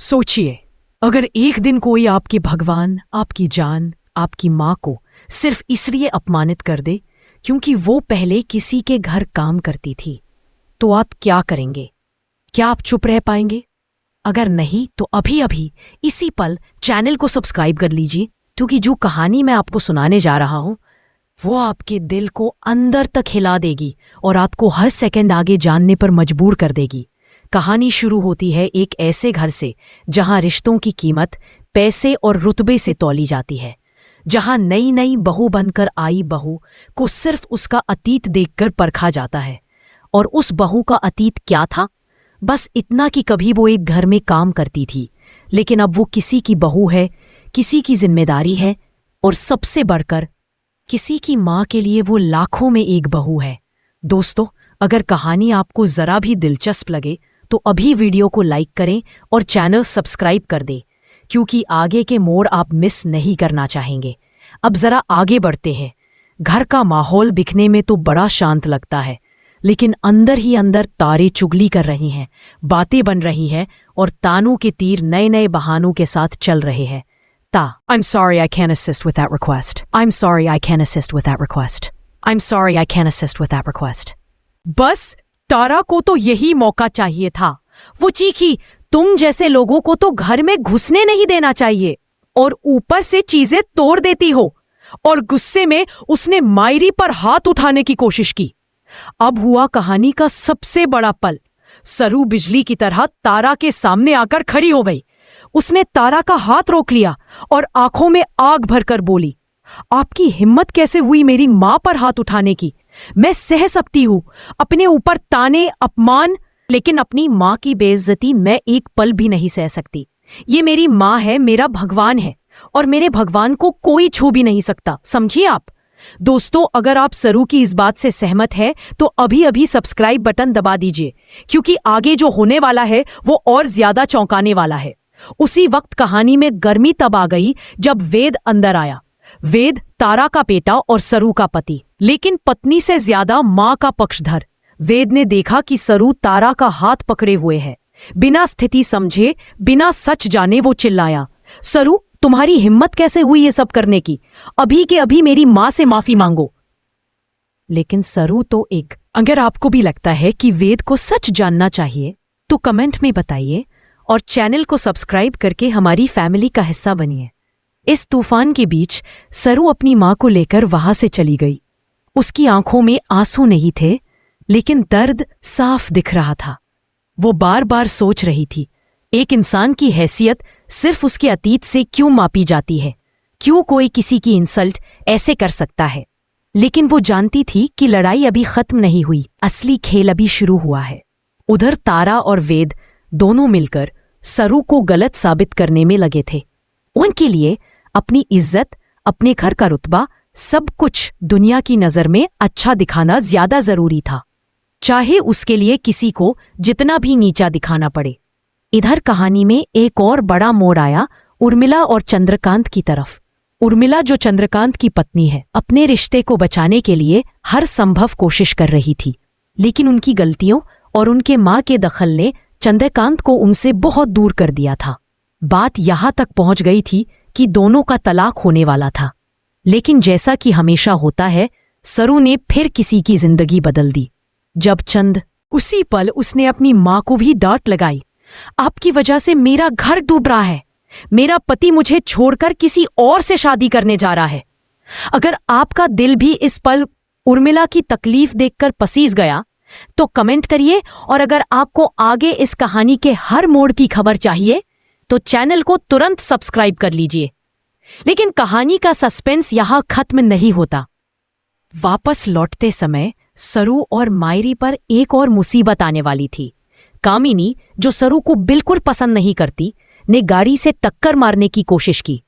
सोचिए, अगर एक दिन कोई आपके भगवान, आपकी जान, आपकी माँ को सिर्फ इसलिए अपमानित कर दे क्योंकि वो पहले किसी के घर काम करती थी, तो आप क्या करेंगे? क्या आप चुप रह पाएंगे? अगर नहीं तो अभी अभी इसी पल चैनल को सब्सक्राइब कर लीजिए, क्योंकि जो कहानी मैं आपको सुनाने जा रहा हूं वो आपके दिल को अंदर तक हिला देगी और आपको हर सेकंड आगे जानने पर मजबूर कर देगी। कहानी शुरू होती है एक ऐसे घर से जहां रिश्तों की कीमत पैसे और रुतबे से तौली जाती है, जहां नई नई बहू बनकर आई बहू को सिर्फ उसका अतीत देखकर परखा जाता है। और उस बहू का अतीत क्या था? बस इतना कि कभी वो एक घर में काम करती थी, लेकिन अब वो किसी की बहू है, किसी की जिम्मेदारी है, और सबसे बढ़कर किसी की माँ के लिए वो लाखों में एक बहू है। दोस्तों, अगर कहानी आपको जरा भी दिलचस्प लगे तो अभी वीडियो को लाइक करें और चैनल सब्सक्राइब कर दें, क्योंकि आगे के मोड़ आप मिस नहीं करना चाहेंगे। अब जरा आगे बढ़ते हैं। घर का माहौल दिखने में तो बड़ा शांत लगता है, लेकिन अंदर ही अंदर तारे चुगली कर रही हैं, बातें बन रही हैं और तानों के तीर नए नए बहानों के साथ चल रहे हैं। I'm sorry I can't assist with that request. I'm sorry I can't assist with that request. I'm sorry I can't assist with that request. बस तारा को तो यही मौका चाहिए था। वो चीखी, तुम जैसे लोगों को तो घर में घुसने नहीं देना चाहिए, और ऊपर से चीजें तोड़ देती हो। और गुस्से में उसने मायरी पर हाथ उठाने की कोशिश की। अब हुआ कहानी का सबसे बड़ा पल। सरू बिजली की तरह तारा के सामने आकर खड़ी हो गई। उसने तारा का हाथ रोक लिया और आंखों में आग भरकर बोली, आपकी हिम्मत कैसे हुई मेरी मां पर हाथ उठाने की? मैं सह सकती हूं अपने ऊपर ताने, अपमान, लेकिन अपनी मां की बेइज्जती मैं एक पल भी नहीं सह सकती। ये मेरी मां है, मेरा भगवान है, और मेरे भगवान को कोई छू भी नहीं सकता, समझिए आप। दोस्तों, अगर आप सरू की इस बात से सहमत है तो अभी अभी सब्सक्राइब बटन दबा दीजिए, क्योंकि आगे जो होने वाला है वो और ज्यादा चौंकाने वाला है। उसी वक्त कहानी में गर्मी तब आ गई जब वेद अंदर आया। वेद तारा का बेटा और सरू का पति, लेकिन पत्नी से ज्यादा मां का पक्षधर। वेद ने देखा कि सरू तारा का हाथ पकड़े हुए है। बिना स्थिति समझे, बिना सच जाने वो चिल्लाया, सरू, तुम्हारी हिम्मत कैसे हुई ये सब करने की? अभी के अभी मेरी मां से माफी मांगो। लेकिन सरू तो एक। अगर आपको भी लगता है कि वेद को सच जानना चाहिए तो कमेंट में बताइए और चैनल को सब्सक्राइब करके हमारी फैमिली का हिस्सा बनिए। इस तूफान के बीच सरू अपनी मां को लेकर वहां से चली गई। उसकी आंखों में आंसू नहीं थे, लेकिन दर्द साफ दिख रहा था। वो बार बार सोच रही थी, एक इंसान की हैसियत सिर्फ उसके अतीत से क्यों मापी जाती है? क्यों कोई किसी की इंसल्ट ऐसे कर सकता है? लेकिन वो जानती थी कि लड़ाई अभी खत्म नहीं हुई, असली खेल अभी शुरू हुआ है। उधर तारा और वेद दोनों मिलकर सरू को गलत साबित करने में लगे थे। उनके लिए अपनी इज्जत, अपने घर का रुतबा, सब कुछ दुनिया की नजर में अच्छा दिखाना ज्यादा जरूरी था, चाहे उसके लिए किसी को जितना भी नीचा दिखाना पड़े। इधर कहानी में एक और बड़ा मोड़ आया, उर्मिला और चंद्रकांत की तरफ। उर्मिला, जो चंद्रकांत की पत्नी है, अपने रिश्ते को बचाने के लिए हर संभव कोशिश कर रही थी, लेकिन उनकी गलतियों और उनके मां के दखल ने चंद्रकांत को उनसे बहुत दूर कर दिया था। बात यहां तक पहुंच गई थी कि दोनों का तलाक होने वाला था। लेकिन जैसा कि हमेशा होता है, सरू ने फिर किसी की जिंदगी बदल दी। जब उसी पल उसने अपनी मां को भी डांट लगाई, आपकी वजह से मेरा घर डूब रहा है, मेरा पति मुझे छोड़कर किसी और से शादी करने जा रहा है। अगर आपका दिल भी इस पल उर्मिला की तकलीफ देखकर पसीज गया तो कमेंट करिए, और अगर आपको आगे इस कहानी के हर मोड़ की खबर चाहिए तो चैनल को तुरंत सब्सक्राइब कर लीजिए। लेकिन कहानी का सस्पेंस यहां खत्म नहीं होता। वापस लौटते समय सरू और मायरी पर एक और मुसीबत आने वाली थी। कामिनी, जो सरू को बिल्कुल पसंद नहीं करती, ने गाड़ी से टक्कर मारने की कोशिश की।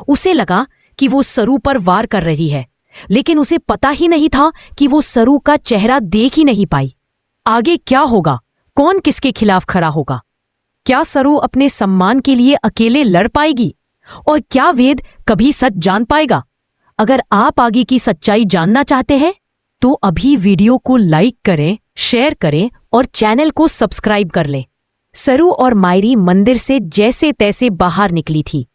उसे लगा कि वो सरू पर वार कर रही है, लेकिन उसे पता ही नहीं था कि वो सरू का चेहरा देख ही नहीं पाई। आगे क्या होगा? कौन किसके खिलाफ खड़ा होगा? क्या सरू अपने सम्मान के लिए अकेले लड़ पाएगी? और क्या वेद कभी सच जान पाएगा? अगर आप आगे की सच्चाई जानना चाहते हैं तो अभी वीडियो को लाइक करें, शेयर करें और चैनल को सब्सक्राइब कर लें। सरू और मायरी मंदिर से जैसे तैसे बाहर निकली थी।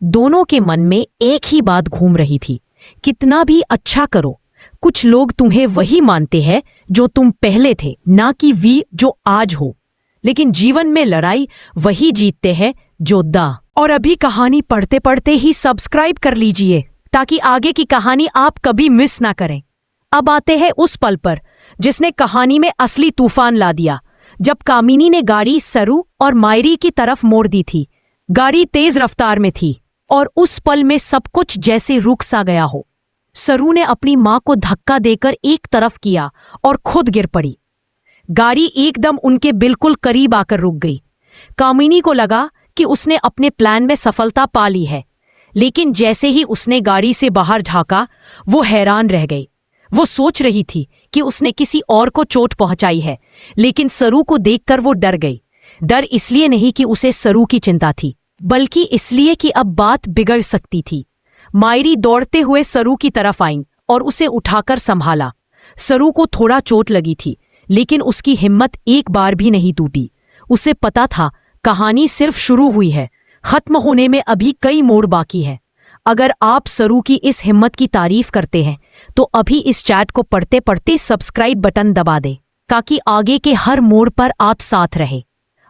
दोनों के मन में एक ही बात घूम रही थी, कितना भी अच्छा करो, कुछ लोग तुम्हें वही मानते हैं जो तुम पहले थे, ना कि वी जो आज हो। लेकिन जीवन में लड़ाई वही जीतते हैं जो दा। और अभी कहानी पढ़ते पढ़ते ही सब्सक्राइब कर लीजिए ताकि आगे की कहानी आप कभी मिस ना करें। अब आते हैं उस पल पर जिसने कहानी में असली तूफान ला दिया, जब कामिनी ने गाड़ी सरू और मायरी की तरफ मोड़ दी थी। गाड़ी तेज रफ्तार में थी और उस पल में सब कुछ जैसे रुक सा गया हो। सरू ने अपनी मां को धक्का देकर एक तरफ किया और खुद गिर पड़ी। गाड़ी एकदम उनके बिल्कुल करीब आकर रुक गई। कामिनी को लगा कि उसने अपने प्लान में सफलता पा ली है, लेकिन जैसे ही उसने गाड़ी से बाहर झांका, वो हैरान रह गई। वो सोच रही थी कि उसने किसी और को चोट पहुंचाई है, लेकिन सरू को देखकर वो डर गई। डर इसलिए नहीं कि उसे सरू की चिंता थी, बल्कि इसलिए कि अब बात बिगड़ सकती थी। मायरी दौड़ते हुए सरू की तरफ आई और उसे उठाकर संभाला। सरू को थोड़ा चोट लगी थी, लेकिन उसकी हिम्मत एक बार भी नहीं टूटी। उसे पता था कहानी सिर्फ शुरू हुई है, खत्म होने में अभी कई मोड़ बाकी है। अगर आप सरू की इस हिम्मत की तारीफ करते हैं तो अभी इस चैट को पढ़ते पढ़ते सब्सक्राइब बटन दबा दें ताकि आगे के हर मोड़ पर आप साथ रहे।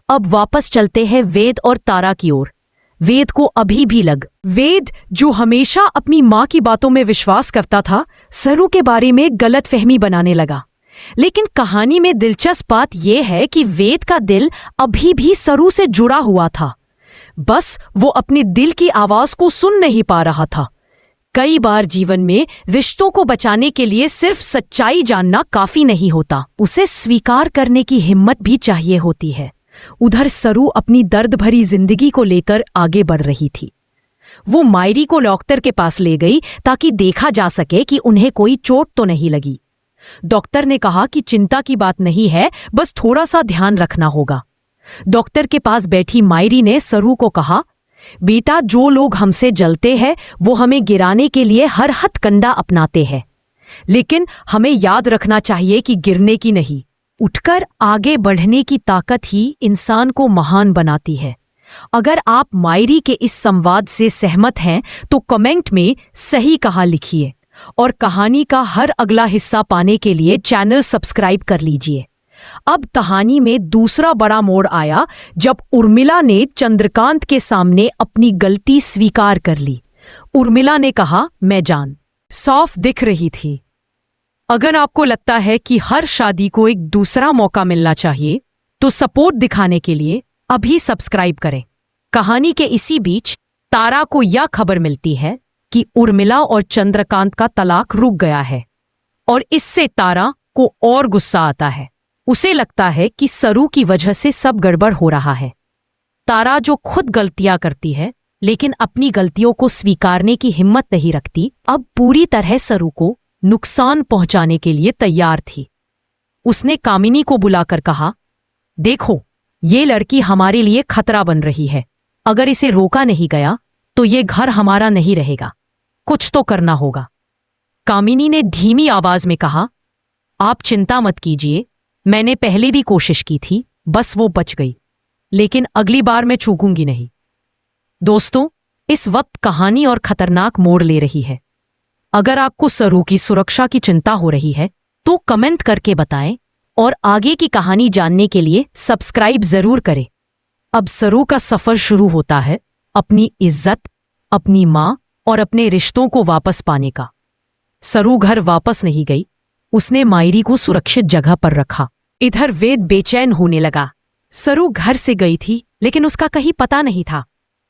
अब वापस चलते हैं वेद और तारा की ओर। वेद को अभी भी वेद, जो हमेशा अपनी मां की बातों में विश्वास करता था, सरू के बारे में गलतफहमी बनाने लगा। लेकिन कहानी में दिलचस्प बात यह है कि वेद का दिल अभी भी सरू से जुड़ा हुआ था, बस वो अपने दिल की आवाज को सुन नहीं पा रहा था। कई बार जीवन में रिश्तों को बचाने के लिए सिर्फ सच्चाई जानना काफी नहीं होता, उसे स्वीकार करने की हिम्मत भी चाहिए होती है। उधर सरू अपनी दर्द भरी जिंदगी को लेकर आगे बढ़ रही थी। वो मायरी को डॉक्टर के पास ले गई ताकि देखा जा सके कि उन्हें कोई चोट तो नहीं लगी। डॉक्टर ने कहा कि चिंता की बात नहीं है, बस थोड़ा सा ध्यान रखना होगा। डॉक्टर के पास बैठी मायरी ने सरू को कहा, बेटा, जो लोग हमसे जलते हैं वो हमें गिराने के लिए हर हथकंडा अपनाते हैं, लेकिन हमें याद रखना चाहिए कि गिरने की नहीं, उठकर आगे बढ़ने की ताकत ही इंसान को महान बनाती है। अगर आप मायरी के इस संवाद से सहमत हैं तो कमेंट में सही कहा लिखिए और कहानी का हर अगला हिस्सा पाने के लिए चैनल सब्सक्राइब कर लीजिए। अब कहानी में दूसरा बड़ा मोड़ आया जब उर्मिला ने चंद्रकांत के सामने अपनी गलती स्वीकार कर ली। उर्मिला ने कहा, मैं जान साफ दिख रही थी। अगर आपको लगता है कि हर शादी को एक दूसरा मौका मिलना चाहिए तो सपोर्ट दिखाने के लिए अभी सब्सक्राइब करें। कहानी के इसी बीच तारा को यह खबर मिलती है कि उर्मिला और चंद्रकांत का तलाक रुक गया है और इससे तारा को और गुस्सा आता है। उसे लगता है कि सरू की वजह से सब गड़बड़ हो रहा है। तारा, जो खुद गलतियां करती है लेकिन अपनी गलतियों को स्वीकारने की हिम्मत नहीं रखती, अब पूरी तरह सरू को नुकसान पहुंचाने के लिए तैयार थी। उसने कामिनी को बुलाकर कहा, देखो, ये लड़की हमारे लिए खतरा बन रही है। अगर इसे रोका नहीं गया तो ये घर हमारा नहीं रहेगा। कुछ तो करना होगा। कामिनी ने धीमी आवाज में कहा, आप चिंता मत कीजिए, मैंने पहले भी कोशिश की थी, बस वो बच गई, लेकिन अगली बार मैं चूकूंगी नहीं। दोस्तों, इस वक्त कहानी और खतरनाक मोड़ ले रही है। अगर आपको सरू की सुरक्षा की चिंता हो रही है तो कमेंट करके बताएं और आगे की कहानी जानने के लिए सब्सक्राइब जरूर करें। अब सरू का सफर शुरू होता है, अपनी इज्जत, अपनी मां और अपने रिश्तों को वापस पाने का। सरू घर वापस नहीं गई, उसने मायरी को सुरक्षित जगह पर रखा। इधर वेद बेचैन होने लगा। सरू घर से गई थी लेकिन उसका कहीं पता नहीं था।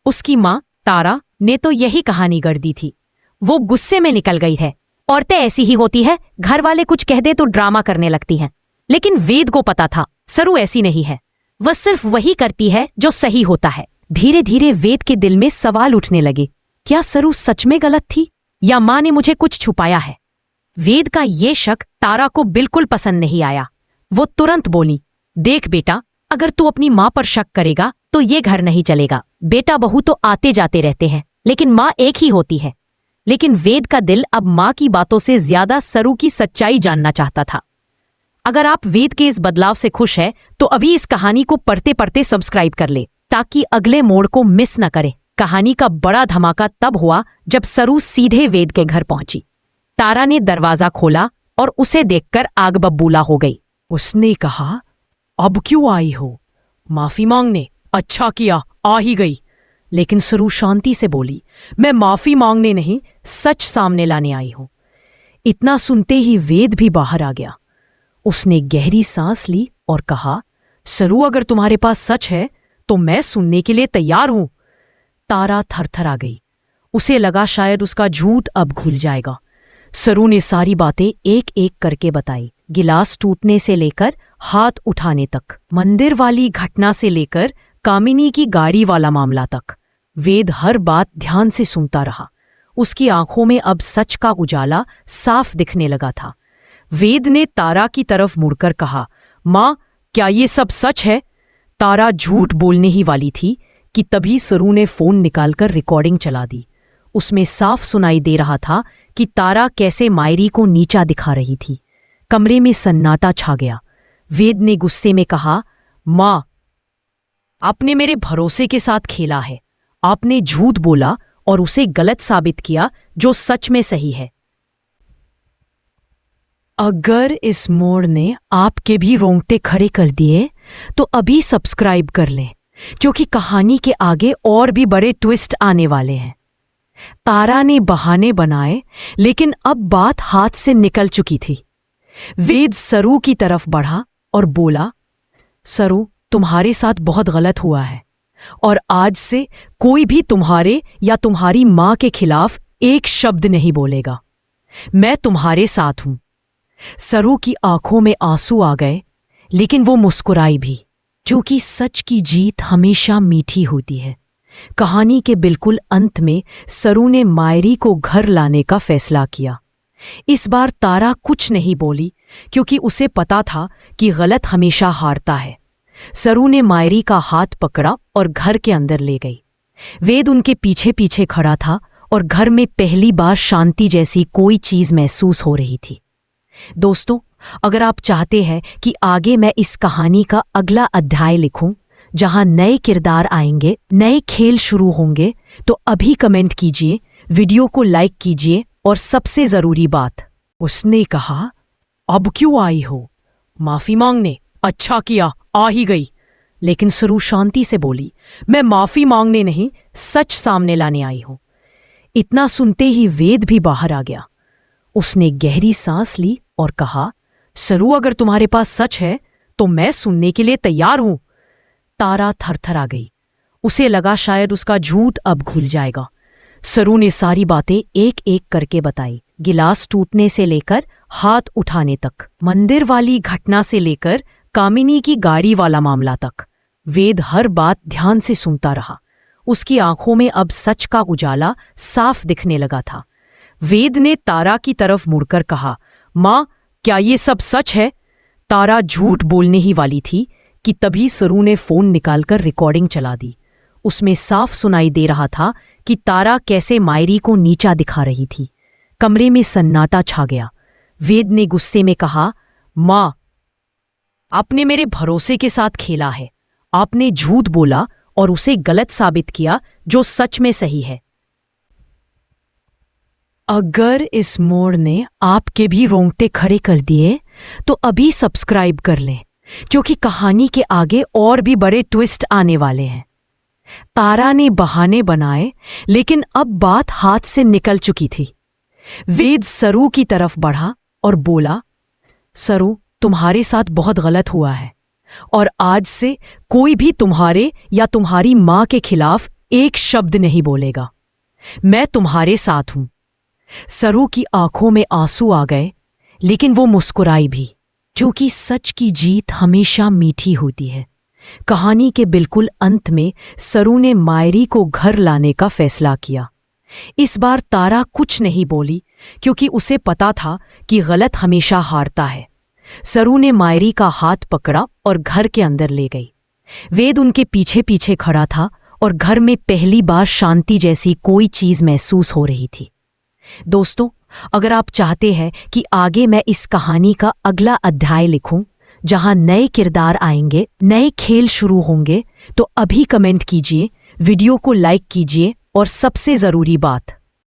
उसकी मां तारा ने तो यही कहानी गढ़ दी थी। वो गुस्से में निकल गई है। औरतें ऐसी ही होती है, घर वाले कुछ कह दे तो ड्रामा करने लगती हैं। लेकिन वेद को पता था सरू ऐसी नहीं है, वह सिर्फ वही करती है जो सही होता है। धीरे धीरे वेद के दिल में सवाल उठने लगे, क्या सरू सच में गलत थी या मां ने मुझे कुछ छुपाया है? वेद का ये शक तारा को बिल्कुल पसंद नहीं आया। वो तुरंत बोली, देख बेटा, अगर तू अपनी मां पर शक करेगा तो ये घर नहीं चलेगा। बेटा बहू तो आते जाते रहते हैं, लेकिन मां एक ही होती है। लेकिन वेद का दिल अब मां की बातों से ज्यादा सरू की सच्चाई जानना चाहता था। अगर आप वेद के इस बदलाव से खुश हैं तो अभी इस कहानी को पढ़ते पढ़ते सब्सक्राइब कर ले ताकि अगले मोड़ को मिस न करे। कहानी का बड़ा धमाका तब हुआ जब सरू सीधे वेद के घर पहुंची। तारा ने दरवाजा खोला और उसे देखकर आग बबूला हो गई। उसने कहा, अब क्यों आई हो? माफी मांगने? अच्छा किया, आ ही गई। लेकिन सरू शांति से बोली, मैं माफी मांगने नहीं, सच सामने लाने आई हूं। इतना सुनते ही वेद भी बाहर आ गया। उसने गहरी सांस ली और कहा, सरू अगर तुम्हारे पास सच है तो मैं सुनने के लिए तैयार हूं। तारा थरथरा गई। उसे लगा शायद उसका झूठ अब खुल जाएगा। सरू ने सारी बातें एक एक करके बताई, गिलास टूटने से लेकर हाथ उठाने तक, मंदिर वाली घटना से लेकर कामिनी की गाड़ी वाला मामला तक। वेद हर बात ध्यान से सुनता रहा। उसकी आंखों में अब सच का उजाला साफ दिखने लगा था। वेद ने तारा की तरफ मुड़कर कहा, माँ, क्या ये सब सच है? तारा झूठ बोलने ही वाली थी कि तभी सरू ने फोन निकालकर रिकॉर्डिंग चला दी। उसमें साफ सुनाई दे रहा था कि तारा कैसे मायरी को नीचा दिखा रही थी। कमरे में सन्नाटा छा गया। वेद ने गुस्से में कहा, माँ, आपने मेरे भरोसे के साथ खेला है। आपने झूठ बोला और उसे गलत साबित किया जो सच में सही है। अगर इस मोड़ ने आपके भी रोंगटे खड़े कर दिए तो अभी सब्सक्राइब कर लें, क्योंकि कहानी के आगे और भी बड़े ट्विस्ट आने वाले हैं। तारा ने बहाने बनाए, लेकिन अब बात हाथ से निकल चुकी थी। वेद सरू की तरफ बढ़ा और बोला, सरू, तुम्हारे साथ बहुत गलत हुआ है और आज से कोई भी तुम्हारे या तुम्हारी मां के खिलाफ एक शब्द नहीं बोलेगा। मैं तुम्हारे साथ हूं। सरू की आंखों में आंसू आ गए, लेकिन वो मुस्कुराई भी, क्योंकि सच की जीत हमेशा मीठी होती है। कहानी के बिल्कुल अंत में सरू ने मायरी को घर लाने का फैसला किया। इस बार तारा कुछ नहीं बोली, क्योंकि उसे पता था कि गलत हमेशा हारता है। सरू ने मायरी का हाथ पकड़ा और घर के अंदर ले गई। वेद उनके पीछे पीछे खड़ा था और घर में पहली बार शांति जैसी कोई चीज महसूस हो रही थी। दोस्तों, अगर आप चाहते हैं कि आगे मैं इस कहानी का अगला अध्याय लिखूं, जहां नए किरदार आएंगे, नए खेल शुरू होंगे, तो अभी कमेंट कीजिए, वीडियो को लाइक कीजिए और सबसे जरूरी बात, उसने कहा, अब क्यों आई हो? माफी मांगने? अच्छा किया, आ ही गई। लेकिन सरू शांति से बोली, मैं माफी मांगने नहीं, सच सामने लाने आई हूं। इतना सुनते ही वेद भी बाहर आ गया। उसने गहरी सांस ली और कहा, सरू अगर तुम्हारे पास सच है तो मैं सुनने के लिए तैयार हूं। तारा थरथरा गई। उसे लगा शायद उसका झूठ अब खुल जाएगा। सरू ने सारी बातें एक एक करके बताई, गिलास टूटने से लेकर हाथ उठाने तक, मंदिर वाली घटना से लेकर कामिनी की गाड़ी वाला मामला तक। वेद हर बात ध्यान से सुनता रहा। उसकी आंखों में अब सच का उजाला साफ दिखने लगा था। वेद ने तारा की तरफ मुड़कर कहा, माँ, क्या ये सब सच है? तारा झूठ बोलने ही वाली थी कि तभी सरू ने फोन निकालकर रिकॉर्डिंग चला दी। उसमें साफ सुनाई दे रहा था कि तारा कैसे मायरी को नीचा दिखा रही थी। कमरे में सन्नाटा छा गया। वेद ने गुस्से में कहा, माँ, आपने मेरे भरोसे के साथ खेला है। आपने झूठ बोला और उसे गलत साबित किया जो सच में सही है। अगर इस मोड़ ने आपके भी रोंगटे खड़े कर दिए तो अभी सब्सक्राइब कर लें, क्योंकि कहानी के आगे और भी बड़े ट्विस्ट आने वाले हैं। तारा ने बहाने बनाए, लेकिन अब बात हाथ से निकल चुकी थी। वेद सरू की तरफ बढ़ा और बोला, सरू, तुम्हारे साथ बहुत गलत हुआ है और आज से कोई भी तुम्हारे या तुम्हारी मां के खिलाफ एक शब्द नहीं बोलेगा। मैं तुम्हारे साथ हूं। सरू की आंखों में आंसू आ गए, लेकिन वो मुस्कुराई भी, क्योंकि सच की जीत हमेशा मीठी होती है। कहानी के बिल्कुल अंत में सरू ने मायरी को घर लाने का फैसला किया। इस बार तारा कुछ नहीं बोली, क्योंकि उसे पता था कि गलत हमेशा हारता है। सरू ने मायरी का हाथ पकड़ा और घर के अंदर ले गई। वेद उनके पीछे पीछे खड़ा था और घर में पहली बार शांति जैसी कोई चीज महसूस हो रही थी। दोस्तों, अगर आप चाहते हैं कि आगे मैं इस कहानी का अगला अध्याय लिखूं, जहां नए किरदार आएंगे, नए खेल शुरू होंगे, तो अभी कमेंट कीजिए, वीडियो को लाइक कीजिए और सबसे ज़रूरी बात,